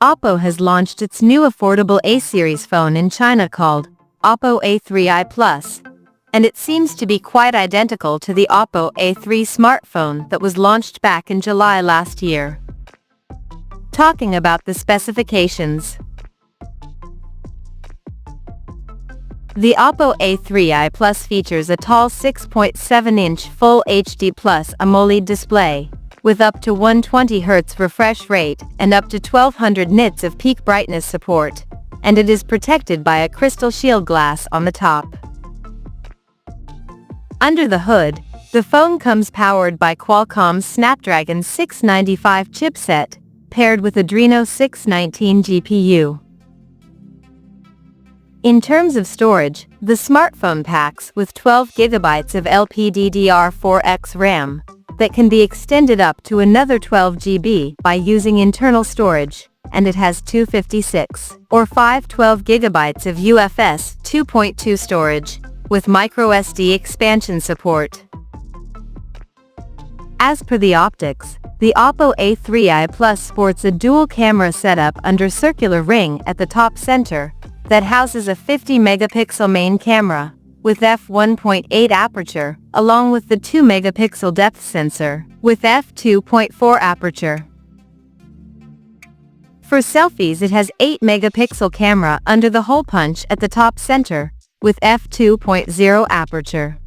Oppo has launched its new affordable A-series phone in China called Oppo A3i Plus, and it seems to be quite identical to the Oppo A3 smartphone that was launched back in July last year. Talking about the specifications. The Oppo A3i Plus features a tall 6.7-inch Full HD Plus AMOLED display, with up to 120Hz refresh rate and up to 1200 nits of peak brightness support, and it is protected by a crystal shield glass on the top. Under the hood, the phone comes powered by Qualcomm's Snapdragon 695 chipset, paired with Adreno 619 GPU. In terms of storage, the smartphone packs with 12 GB of LPDDR4X RAM that can be extended up to another 12 GB by using internal storage, and it has 256 or 512 GB of UFS 2.2 storage with microSD expansion support. As per the optics, the Oppo A3i Plus sports a dual camera setup under circular ring at the top center that houses a 50-megapixel main camera with f1.8 aperture, along with the 2-megapixel depth sensor with f2.4 aperture. For selfies, it has 8-megapixel camera under the hole punch at the top center with f2.0 aperture.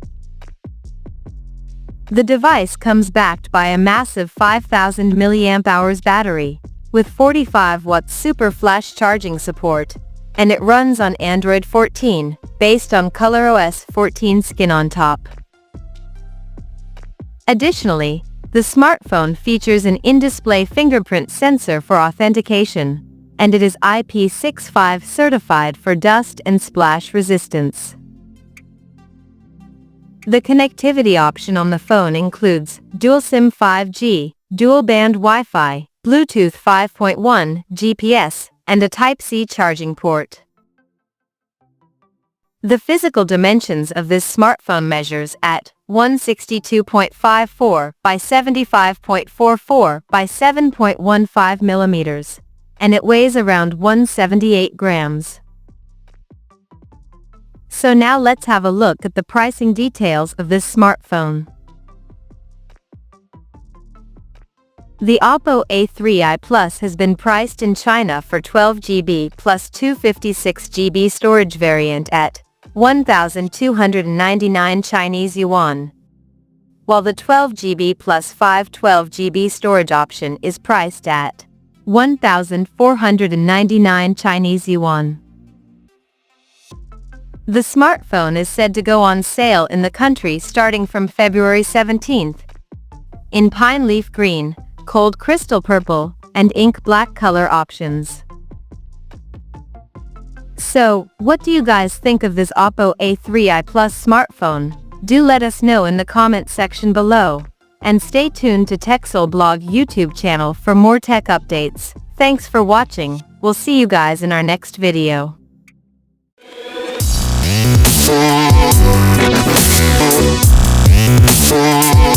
The device comes backed by a massive 5000 mAh battery with 45 watts super flash charging support, and it runs on Android 14, based on ColorOS 14 skin on top. Additionally, the smartphone features an in-display fingerprint sensor for authentication, and it is IP65 certified for dust and splash resistance. The connectivity option on the phone includes dual SIM 5G, dual-band Wi-Fi, Bluetooth 5.1, GPS, and a Type-C charging port. The physical dimensions of this smartphone measures at 162.54 by 75.44 by 7.15 millimeters, and it weighs around 178 grams. So now let's have a look at the pricing details of this smartphone. The Oppo A3i Plus has been priced in China for 12 GB plus 256 GB storage variant at 1,299 Chinese yuan, while the 12 GB plus 512 GB storage option is priced at 1,499 Chinese yuan. The smartphone is said to go on sale in the country starting from February 17th, in pine leaf green, cold crystal purple, and ink black color options. So, what do you guys think of this Oppo A3i Plus smartphone? Do let us know in the comment section below, and stay tuned to TechSole Blog YouTube channel for more tech updates. Thanks for watching. We'll see you guys in our next video. Yeah.